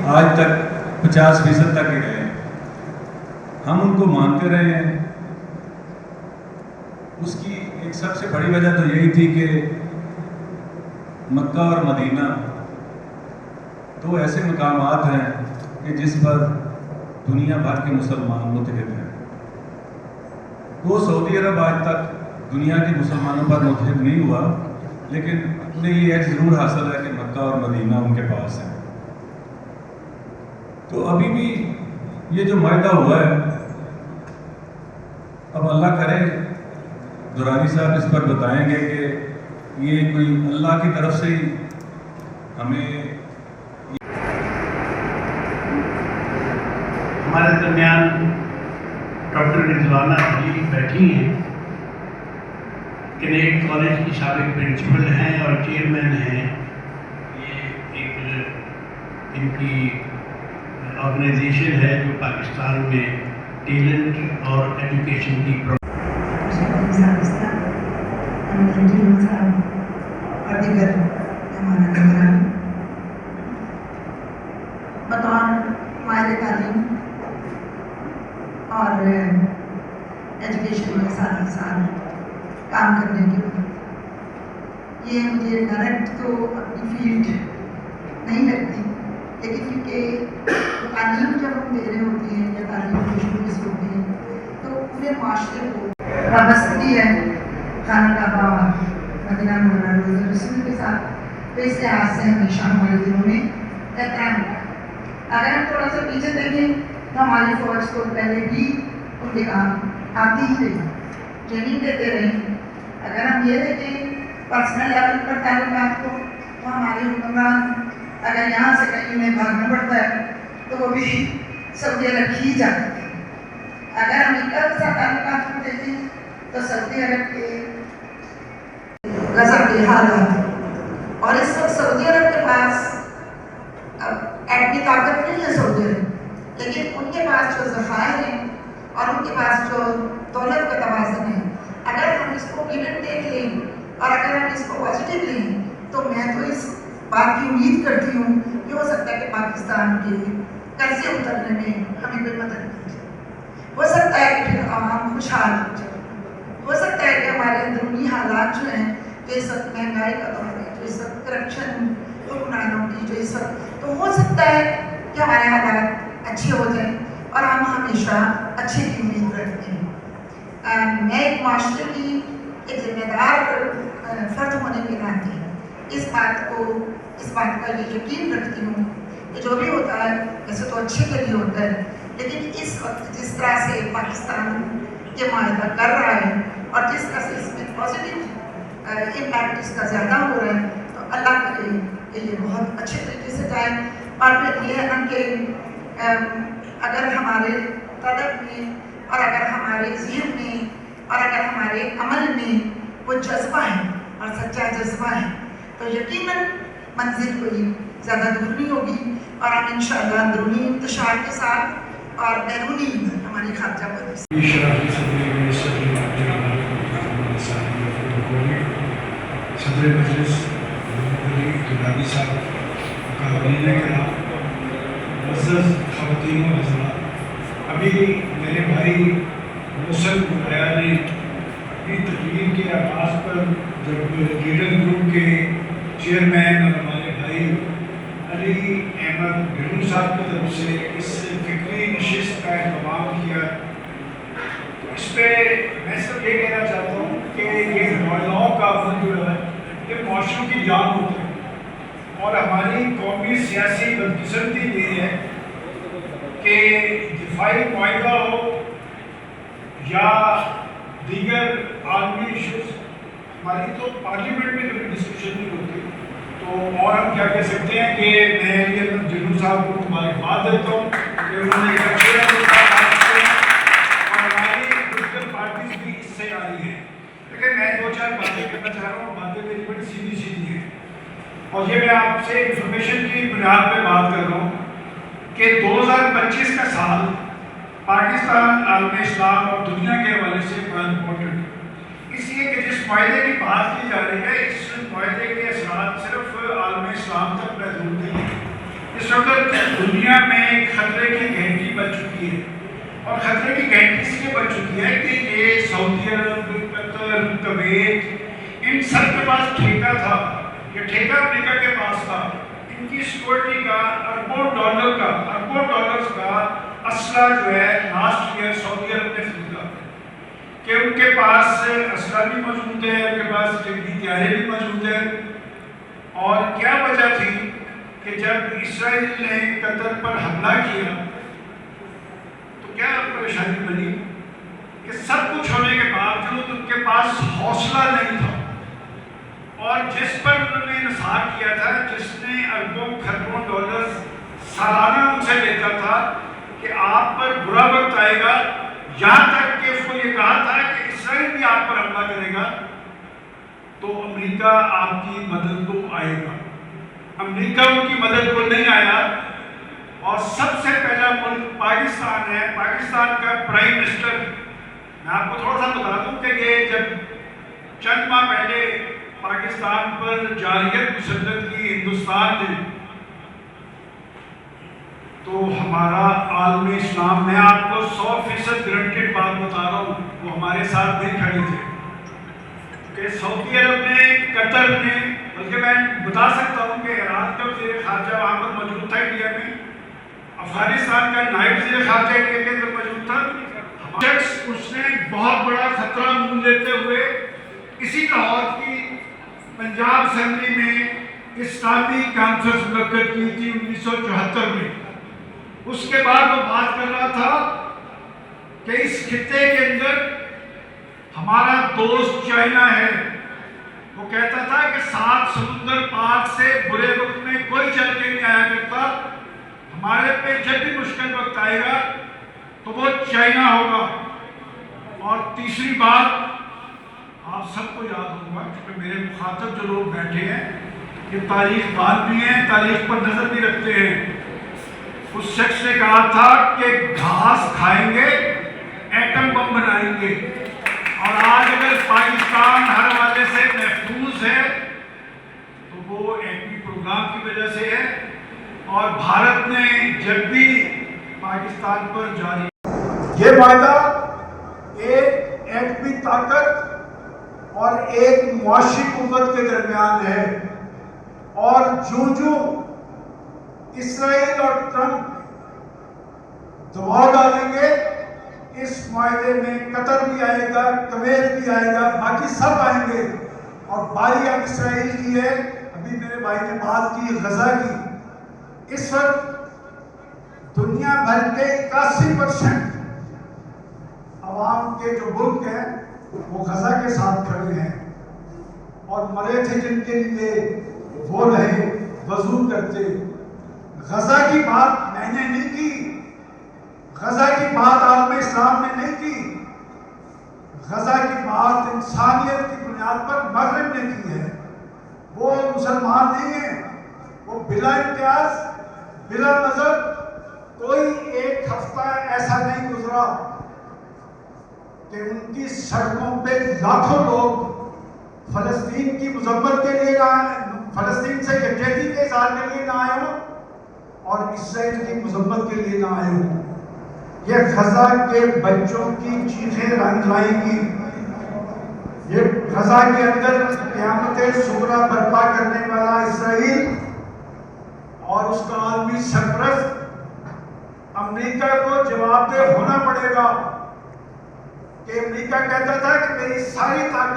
آج تک 50% تک ہی رہے، ہم ان کو مانتے رہے ہیں۔ اس کی ایک سب سے بڑی وجہ تو یہی تھی کہ مکہ اور مدینہ دو ایسے مقامات ہیں کہ جس پر دنیا بھر کے مسلمان متحد ہیں۔ وہ سعودی عرب آج تک دنیا کے مسلمانوں پر متحد نہیں ہوا، لیکن انہیں یہ ایج ضرور حاصل ہے کہ مکہ اور مدینہ ان کے پاس ہے۔ تو ابھی بھی یہ جو معاہدہ ہوا ہے، اب اللہ کرے درانی صاحب اس پر بتائیں گے کہ یہ کوئی اللہ کی طرف سے ہی ہمیں ہمارے درمیان ڈاکٹر رضوانہ جی بیٹھی ہیں، کنیکٹ کالج کی سابق پرنسپل ہیں اور چیئرمین ہیں۔ یہ ایک ان کی آرگنائزیشن ہے جو پاکستان میں ٹیلنٹ اور ایجوکیشن کی بطور ماہر تعلیم اور ایجوکیشن میں ساتھ ہی ساتھ کام کرنے کے بعد یہ مجھے ڈائریکٹ تو اپنی فیلڈ نہیں لگتی، لیکن کیونکہ تعلیم جب ہم دے رہے ہوتے ہیں یا تعلیم کی شروع ہوتی ہے تو پورے معاشرے کو وابستگی ہے خانہ کعبہ مدینہ منورہ روضہ رسول کے ساتھ، تو اس لحاظ سے ہمیشہ ہمارے دلوں میں احترام ہے۔ اگر ہم تھوڑا سا پیچھے دیکھیں تو ہماری فوج کو پہلے بھی ان کے کام آتی ہی رہی، ٹریننگ دیتے رہے۔ اگر ہم یہ دیکھیں پرسنل لیول پر تعلقات کو، تو ہمارے حکمران اگر یہاں سے کہیں انہیں بھاگنا پڑتا ہے تو وہ بھی سعودی عرب ہی جاتے ہیں۔ اگر امریکہ کے ساتھ تعلقات کو دیکھیں تو سعودی عرب کے غزہ کے حالات، اور اس وقت سعودی عرب کے پاس ایٹمی طاقت نہیں ہے سعودی عرب، لیکن ان کے پاس جو ذخائر ہیں اور ان کے پاس جو دولت کا توازن ہے، اگر ہم اس کو گیون دیکھ لیں اور اگر ہم اس کو پازیٹیو لیں تو میں تو اس بات کی امید کرتی ہوں کہ ہو سکتا ہے کہ پاکستان کے قرضے اترنے میں ہمیں کوئی مدد مل جائے، ہو سکتا ہے کہ پھر عوام خوشحال ہو جائے، ہو سکتا ہے کہ ہمارے اندرونی حالات جو ہیں، جو اس وقت مہنگائی کا دور ہے، جو اس وقت کرپشن حکمرانوں کی جو اس وقت، تو ہو سکتا ہے کہ ہمارے حالات اچھے ہو جائیں اور ہم ہمیشہ اچھے کی امید رکھتے ہیں۔ میں ایک معاشرے کی ایک ذمہ دار فرد ہونے کے ناطے اس بات کا یہ یقین رکھتی ہوں کہ جو بھی ہوتا ہے ویسے تو اچھے کے لیے ہوتا ہے، لیکن اس وقت جس طرح سے پاکستان یہ معاہدہ کر رہا ہے اور جس طرح سے اس میں پازیٹیو امپیکٹ اس کا زیادہ ہو رہا ہے، تو اللہ کرے کہ یہ بہت اچھے طریقے سے جائے۔ اور پھر یہ ہے کہ اگر ہمارے طلب میں اور اگر ہمارے ذہن میں اور اگر ہمارے عمل میں وہ جذبہ ہے اور سچا جذبہ ہے تو یقیناً منزل کوئی زیادہ دور نہیں ہوگی، اور ہم انشاءاللہ اندرونی انتشار کے ساتھ اور بیرونی ہماری خارجہ پالیسی صدر مجلس درانی صاحب کا معزز خواتین و حضرات، ابھی میرے بھائی محسن گلیا نے اپنی تقریر کے آغاز پر جب لیڈر گروپ کے چیئرمین اور ہمارے بھائی علی احمد گھنو صاحب کی طرف سے اس فکری نشست کا اہتمام کیا، تو اس پہ میں صرف یہ کہنا چاہتا ہوں کہ یہ نوجوانوں کا عمل جو ہے یہ معاشروں کی جان ہوتا ہے، اور ہماری قومی سیاسی بدقسمتی یہ ہے کہ دفاعی معاہدہ ہو یا دیگر عالمی ایشوز، ہماری تو پارلیمنٹ میں کبھی ڈسکشن نہیں ہوتی، تو اور ہم کیا کہہ سکتے ہیں کہ میں علی احمد گھنو صاحب کو مبارکباد دیتا ہوں کہ انہوں نے ایک اچھے اور ہماری پولیٹیکل پارٹیز بھی اس سے آ رہی ہیں۔ لیکن میں دو چار باتیں کرنا چاہ رہا ہوں، باتیں میری بڑی سیدھی سیدھی ہیں، اور یہ میں آپ سے انفارمیشن کی بنیاد پہ بات کر رہا ہوں کہ 2025 کا سال پاکستان، عالم اسلام اور دنیا کے حوالے سے بڑا امپورٹنٹ ہے، اس لیے کہ جس معاہدے کی بات کی جا رہی ہے اس معاہدے کے اثرات صرف عالم اسلام تک محدود نہیں ہیں، اس وقت دنیا میں خطرے کی گھنٹی بج چکی ہے، اور خطرے کی گھنٹی اس لیے بج چکی ہے کہ یہ سعودی عرب، قطر، کویت، ان سب کے پاس ٹھیکہ تھا، یہ ٹھیکہ امریکہ کے پاس تھا، ان کی سیکورٹی کا اربوں ڈالرز کا اسلحہ جو ہے لاسٹ ایئر سعودی عرب نے خریدا، کہ ان کے پاس اسلحہ بھی موجود ہے، ان کے پاس جنگی طیارے بھی موجود ہیں۔ اور کیا وجہ تھی کہ جب اسرائیل نے قطر پر حملہ کیا تو کیا پریشانی بنی کہ سب کچھ ہونے کے باوجود ان کے پاس حوصلہ نہیں تھا، اور جس پر انہوں نے انحصار کیا تھا، جس نے اربوں خربوں ڈالر سالانہ ان سے لیتا تھا کہ آپ پر برا وقت آئے گا، یہاں تک کہ اس کو یہ کہا تھا کہ اسرائیل بھی آپ پر حملہ کرے گا تو امریکہ آپ کی مدد کو آئے گا۔ امریکہ ان کی مدد کو نہیں آیا، اور سب سے پہلا ملک پاکستان ہے۔ پاکستان کا پرائم منسٹر، میں آپ کو تھوڑا سا بتا دوں کہ یہ جب چند ماہ پہلے پاکستان پر جارحیت مسلط کی ہندوستان نے، تو ہمارا عالم اسلام، میں آپ کو 100% گرانٹیڈ بات بتا رہا ہوں، وہ ہمارے ساتھ نہیں کھڑے تھے، کہ سعودی عرب نے، قطر نے، بلکہ میں بتا سکتا ہوں کہ ایران کا وزیر خارجہ وہاں پر موجود تھا انڈیا میں، افغانستان کا نائب وزیر خارجہ انڈیا کے اندر موجود تھا، شخص اس نے بہت بڑا خطرہ مول لیتے ہوئے اسی لاہور کی پنجاب اسمبلی میں اسلامی کانفرنس منعقد کی تھی 1974 میں۔ اس کے بعد وہ بات کر رہا تھا کہ اس خطے کے اندر ہمارا دوست چائنا ہے، وہ کہتا تھا کہ 7 سمندر پار سے برے وقت میں کوئی چل کے نہیں آیا کرتا، ہمارے پہ جب بھی مشکل وقت آئے گا تو وہ چائنا ہوگا۔ اور تیسری بات آپ سب کو یاد ہوگا، کیونکہ میرے مخاطب جو لوگ بیٹھے ہیں یہ تاریخ دان بھی ہیں، تاریخ پر نظر بھی رکھتے ہیں، اس شخص نے کہا تھا کہ گھاس کھائیں گے ایٹم بم بنائیں گے، اور آج اگر پاکستان ہر حوالے سے محفوظ ہے تو وہ ایٹمی پروگرام کی وجہ سے ہے، اور بھارت نے جب بھی پاکستان پر جاری یہ معاہدہ ایک ایٹمی طاقت اور ایک معاشی قوت کے درمیان ہے، اور جو اسرائیل اور ٹرمپ دباؤ ڈالیں گے اس معاہدے میں قطر بھی آئے گا، کویت بھی آئے گا، باقی سب آئیں گے، اور باری اب اسرائیل کی ہے۔ ابھی میرے بھائی نے بات کی غزہ کی، اس وقت دنیا بھر کے 81% عوام کے جو ملک ہیں وہ غزہ کے ساتھ کھڑے ہیں، اور مرے تھے جن کے لیے وہ رہے وضو کرتے۔ غزہ کی بات میں نے نہیں کی، غزہ کی بات عالم اسلام نے نہیں کی، غزہ کی بات انسانیت کی بنیاد پر مغرب نے کی ہے۔ وہ مسلمان نہیں ہیں، وہ بلا امتیاز، بلا نظر، کوئی ایک ہفتہ ایسا نہیں گزرا کہ ان کی سڑکوں پہ لاکھوں لوگ فلسطین کی مذمت کے لیے نہ آئے، فلسطین سے یکجہتی کے اظہار کے لیے نہ آئے ہوں، اور اسرائیل کی مذمت کے لیے نہ آئے ہوں۔ یہ غزہ کے بچوں کی چیخیں رنگ لائیں گی، یہ غزہ کے اندر قیامت صغریٰ برپا کرنے والا اسرائیل اور اس کا عالمی سرپرست امریکہ کو جواب دہ ہونا پڑے گا، کہ امریکہ کہتا تھا کہ میری ساری طاقت